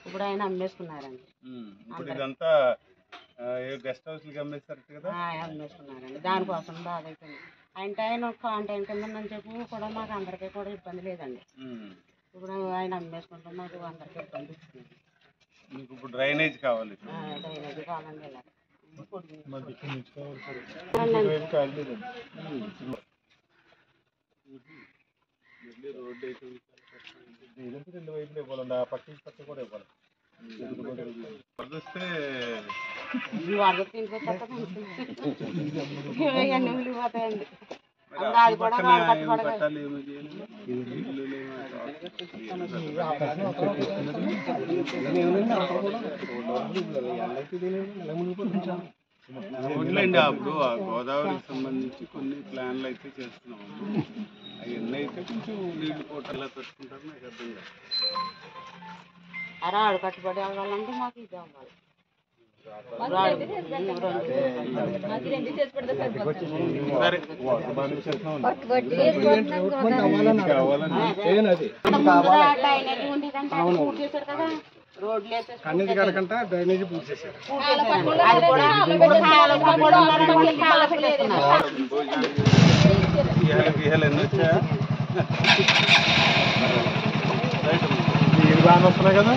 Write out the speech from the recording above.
ఇప్పుడు ఆయన అమ్మేసుకున్నారండి. ఇప్పుడు ఇదంతా గెస్ట్ హౌస్లకి అమ్మేస్తారు కదా? అమ్మేసుకున్నారండి. దానికోసం బాధ అయిపోయింది. ఆయన కాంటైన్ కింద అని చెప్పి కూడా మాకు అందరికీ కూడా ఇబ్బంది లేదండి. ఇప్పుడు ఆయన అమ్మేసుకుంటాం, మాకు అందరికీ ఇబ్బంది ఇస్తుంది. మీకు ఇప్పుడు డ్రైనేజ్ కావాలి? డ్రైనేజ్ కావాలండి. ఇలా రోడ్డు అయితే రెండు వైపులు ఇవ్వాలండి, ఆ పక్క పక్క కూడా ఇవ్వాలి. వస్తే ఇవన్నీ మిగిలిపోతాయండి. అవునులేండి, అప్పుడు ఆ గోదావరికి సంబంధించి కొన్ని ప్లాన్లు అయితే చేస్తున్నాము. అవన్నీ అయితే కొంచెం నీళ్లు పోటల్లా పెట్టుకుంటారు. నాకు అర్థం కాదు. రాడు కట్టుబడి అవ్వాలంటే మాకు ఇది అవ్వాలి. అన్నిటి కడకంట డ్రైనేజీ పూర్తి చేశారు. నీళ్ళు బాగా వస్తున్నాయి కదా.